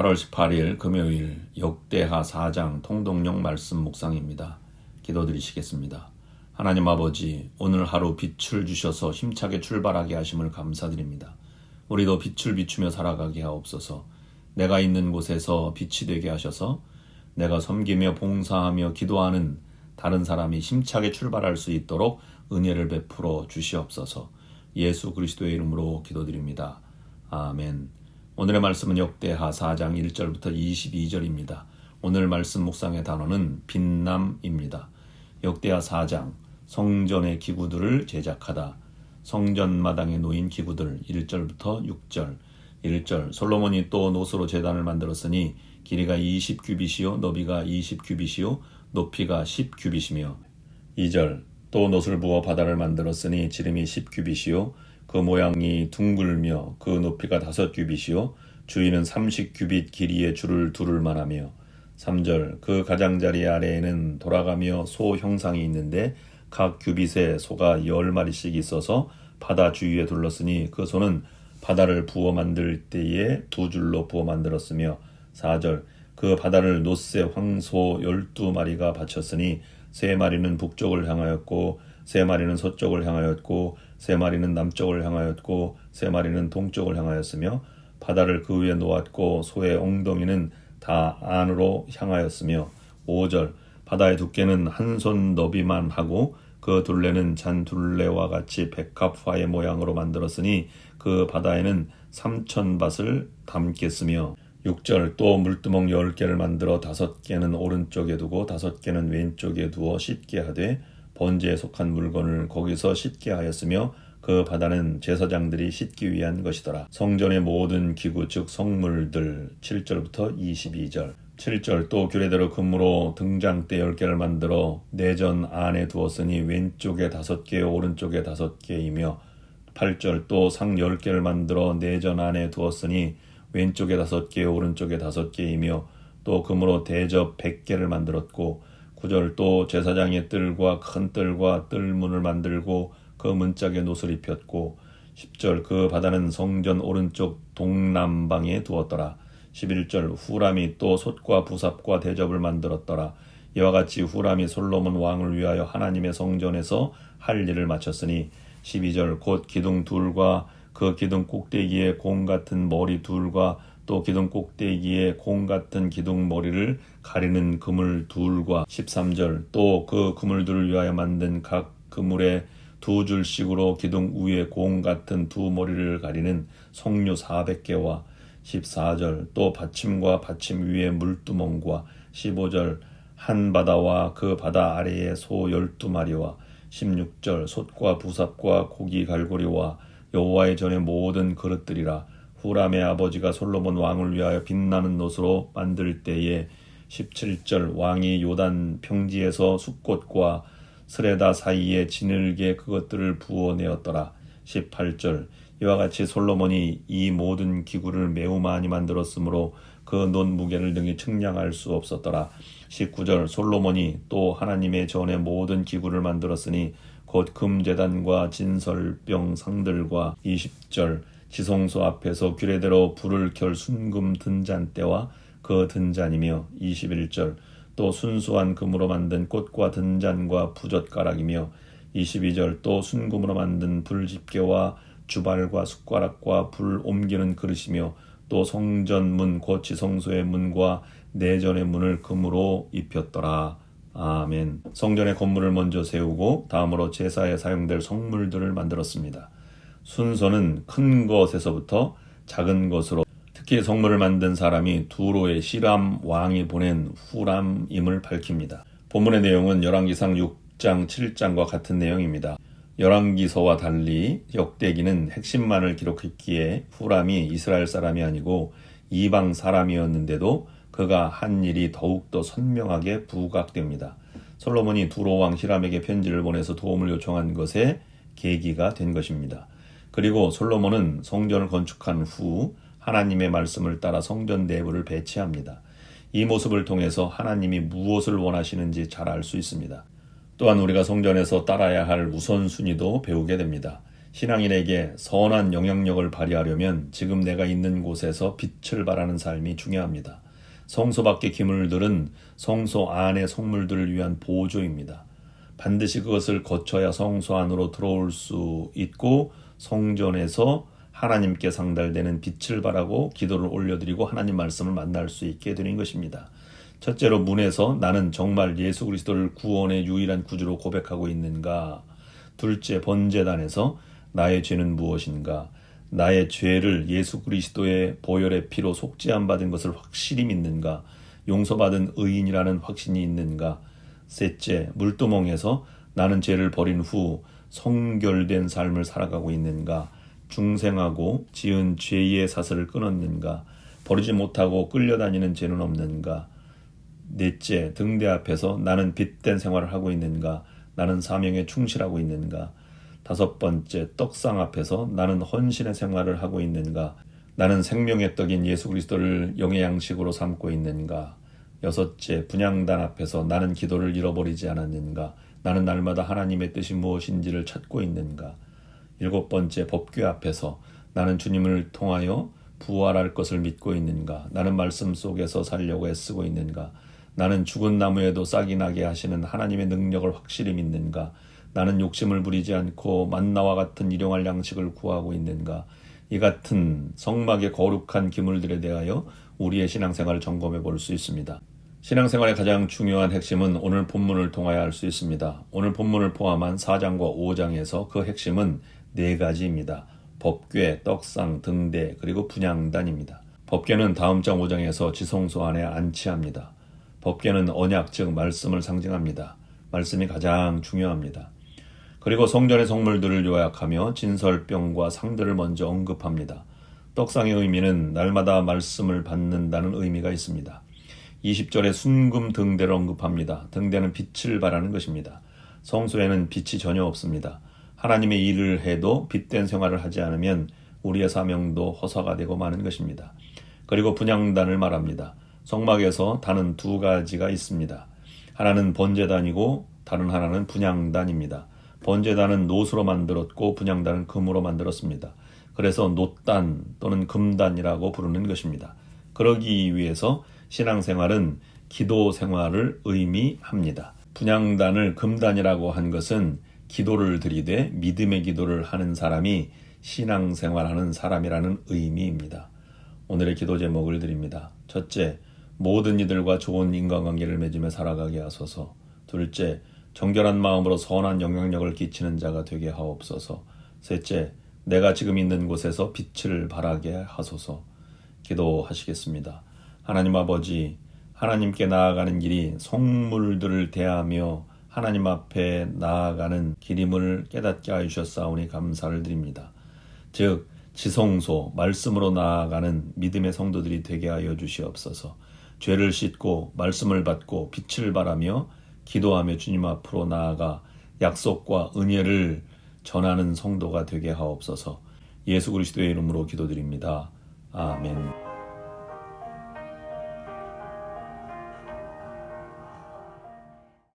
8월 18일 금요일 역대하 4장 통독용 말씀 묵상입니다. 기도드리시겠습니다. 하나님 아버지, 오늘 하루 빛을 주셔서 힘차게 출발하게 하심을 감사드립니다. 우리도 빛을 비추며 살아가게 하옵소서. 내가 있는 곳에서 빛이 되게 하셔서 내가 섬기며 봉사하며 기도하는 다른 사람이 힘차게 출발할 수 있도록 은혜를 베풀어 주시옵소서. 예수 그리스도의 이름으로 기도드립니다. 아멘. 오늘의 말씀은 역대하 4장 1절부터 22절입니다. 오늘 말씀 묵상의 단어는 빛남입니다. 역대하 4장 성전의 기구들을 제작하다. 성전 마당에 놓인 기구들 1절부터 6절. 1절 솔로몬이 또 노스로 제단을 만들었으니 길이가 20규빗이요 너비가 20규빗이요 높이가 10규빗이며 2절 또 노스를 부어 바다를 만들었으니 지름이 10규빗이요 그 모양이 둥글며 그 높이가 5규빗이요 주위는 30규빗 길이의 줄을 두를 만하며 3절 그 가장자리 아래에는 돌아가며 소 형상이 있는데 각 규빗에 소가 10마리씩 있어서 바다 주위에 둘렀으니 그 소는 바다를 부어 만들 때에 두 줄로 부어 만들었으며 4절 그 바다를 노새 황소 12마리가 바쳤으니 3마리는 북쪽을 향하였고 3마리는 서쪽을 향하였고 3마리는 남쪽을 향하였고 3마리는 동쪽을 향하였으며 바다를 그 위에 놓았고 소의 엉덩이는 다 안으로 향하였으며 5절 바다의 두께는 한 손 너비만 하고 그 둘레는 잔둘레와 같이 백합화의 모양으로 만들었으니 그 바다에는 3,000밭을 담겠으며 6절 또 물두멍 10개를 만들어 5개는 오른쪽에 두고 5개는 왼쪽에 두어 씻게 하되 번제에 속한 물건을 거기서 씻게 하였으며 그 바다는 제사장들이 씻기 위한 것이더라. 성전의 모든 기구 즉 성물들 7절부터 22절 7절 또 규례대로 금으로 등장대 10개를 만들어 내전 안에 두었으니 왼쪽에 5개 오른쪽에 5개이며 8절 또 상 10개를 만들어 내전 안에 두었으니 왼쪽에 5개 오른쪽에 5개이며 또 금으로 대접 100개를 만들었고 9절 또 제사장의 뜰과 큰 뜰과 뜰문을 만들고 그 문짝에 노슬 입혔고 10절 그 바다는 성전 오른쪽 동남방에 두었더라. 11절 후람이 또 솥과 부삽과 대접을 만들었더라. 이와 같이 후람이 솔로몬 왕을 위하여 하나님의 성전에서 할 일을 마쳤으니 12절 곧 기둥 둘과 그 기둥 꼭대기에 공 같은 머리 둘과 또 기둥 꼭대기에 공 같은 기둥 머리를 가리는 그물 둘과 13절 또 그 그물들을 위하여 만든 각 그물에 2줄씩으로 기둥 위에 공 같은 두 머리를 가리는 석류 400개와 14절 또 받침과 받침 위에 물두멍과 15절 한 바다와 그 바다 아래에 소 12마리와 16절 솥과 부삽과 고기 갈고리와 여호와의 전의 모든 그릇들이라. 후람의 아버지가 솔로몬 왕을 위하여 빛나는 놋으로 만들 때에 17절 왕이 요단 평지에서 숫꽃과 스레다 사이에 지늘게 그것들을 부어내었더라. 18절 이와 같이 솔로몬이 이 모든 기구를 매우 많이 만들었으므로 그 놋 무게를 능히 측량할 수 없었더라. 19절 솔로몬이 또 하나님의 전의 모든 기구를 만들었으니 곧 금제단과 진설병 상들과 20절 지성소 앞에서 규례대로 불을 켤 순금 등잔대와 그 등잔이며 21절 또 순수한 금으로 만든 꽃과 등잔과 부젓가락이며 22절 또 순금으로 만든 불집게와 주발과 숟가락과 불 옮기는 그릇이며 또 성전문 곧 지성소의 문과 내전의 문을 금으로 입혔더라. 아멘. 성전의 건물을 먼저 세우고 다음으로 제사에 사용될 성물들을 만들었습니다. 순서는 큰 것에서부터 작은 것으로 특히 성물을 만든 사람이 두로의 시람 왕이 보낸 후람임을 밝힙니다. 본문의 내용은 열왕기상 6장 7장과 같은 내용입니다. 열왕기서와 달리 역대기는 핵심만을 기록했기에 후람이 이스라엘 사람이 아니고 이방 사람이었는데도 그가 한 일이 더욱더 선명하게 부각됩니다. 솔로몬이 두로 왕 히람에게 편지를 보내서 도움을 요청한 것에 계기가 된 것입니다. 그리고 솔로몬은 성전을 건축한 후 하나님의 말씀을 따라 성전 내부를 배치합니다. 이 모습을 통해서 하나님이 무엇을 원하시는지 잘 알 수 있습니다. 또한 우리가 성전에서 따라야 할 우선순위도 배우게 됩니다. 신앙인에게 선한 영향력을 발휘하려면 지금 내가 있는 곳에서 빛을 발하는 삶이 중요합니다. 성소 밖의 기물들은 성소 안의 성물들을 위한 보조입니다. 반드시 그것을 거쳐야 성소 안으로 들어올 수 있고 성전에서 하나님께 상달되는 빛을 발하고 기도를 올려드리고 하나님 말씀을 만날 수 있게 되는 것입니다. 첫째로 문에서 나는 정말 예수 그리스도를 구원의 유일한 구주로 고백하고 있는가? 둘째, 번제단에서 나의 죄는 무엇인가? 나의 죄를 예수 그리스도의 보혈의 피로 속죄함 받은 것을 확실히 믿는가? 용서받은 의인이라는 확신이 있는가? 셋째, 물두멍에서 나는 죄를 버린 후 성결된 삶을 살아가고 있는가? 중생하고 지은 죄의 사슬을 끊었는가? 버리지 못하고 끌려다니는 죄는 없는가? 넷째, 등대 앞에서 나는 빛된 생활을 하고 있는가? 나는 사명에 충실하고 있는가? 다섯 번째, 떡상 앞에서 나는 헌신의 생활을 하고 있는가? 나는 생명의 떡인 예수 그리스도를 영의 양식으로 삼고 있는가? 여섯째, 분향단 앞에서 나는 기도를 잃어버리지 않았는가? 나는 날마다 하나님의 뜻이 무엇인지를 찾고 있는가? 일곱 번째, 법궤 앞에서 나는 주님을 통하여 부활할 것을 믿고 있는가? 나는 말씀 속에서 살려고 애쓰고 있는가? 나는 죽은 나무에도 싹이 나게 하시는 하나님의 능력을 확실히 믿는가? 나는 욕심을 부리지 않고 만나와 같은 일용할 양식을 구하고 있는가? 이 같은 성막의 거룩한 기물들에 대하여 우리의 신앙생활을 점검해 볼 수 있습니다. 신앙생활의 가장 중요한 핵심은 오늘 본문을 통하여 알 수 있습니다. 오늘 본문을 포함한 4장과 5장에서 그 핵심은 4가지입니다. 법궤, 떡상, 등대, 그리고 분향단입니다. 법궤는 다음 장 5장에서 지성소 안에 안치합니다. 법궤는 언약, 즉 말씀을 상징합니다. 말씀이 가장 중요합니다. 그리고 성전의 성물들을 요약하며 진설병과 상들을 먼저 언급합니다. 떡상의 의미는 날마다 말씀을 받는다는 의미가 있습니다. 20절에 순금 등대를 언급합니다. 등대는 빛을 발하는 것입니다. 성소에는 빛이 전혀 없습니다. 하나님의 일을 해도 빛된 생활을 하지 않으면 우리의 사명도 허사가 되고 마는 것입니다. 그리고 분향단을 말합니다. 성막에서 단은 2가지가 있습니다. 하나는 번제단이고 다른 하나는 분향단입니다. 번제단은 노수로 만들었고 분향단은 금으로 만들었습니다. 그래서 놋단 또는 금단이라고 부르는 것입니다. 그러기 위해서 신앙생활은 기도 생활을 의미합니다. 분향단을 금단이라고 한 것은 기도를 드리되 믿음의 기도를 하는 사람이 신앙생활하는 사람이라는 의미입니다. 오늘의 기도 제목을 드립니다. 첫째, 모든 이들과 좋은 인간관계를 맺으며 살아가게 하소서. 둘째, 정결한 마음으로 선한 영향력을 끼치는 자가 되게 하옵소서. 셋째, 내가 지금 있는 곳에서 빛을 발하게 하소서. 기도하시겠습니다. 하나님 아버지, 하나님께 나아가는 길이 성물들을 대하며 하나님 앞에 나아가는 길임을 깨닫게 하여 주셨사오니 감사를 드립니다. 즉 지성소, 말씀으로 나아가는 믿음의 성도들이 되게 하여 주시옵소서. 죄를 씻고 말씀을 받고 빛을 발하며 기도하며 주님 앞으로 나아가 약속과 은혜를 전하는 성도가 되게 하옵소서. 예수 그리스도의 이름으로 기도드립니다. 아멘.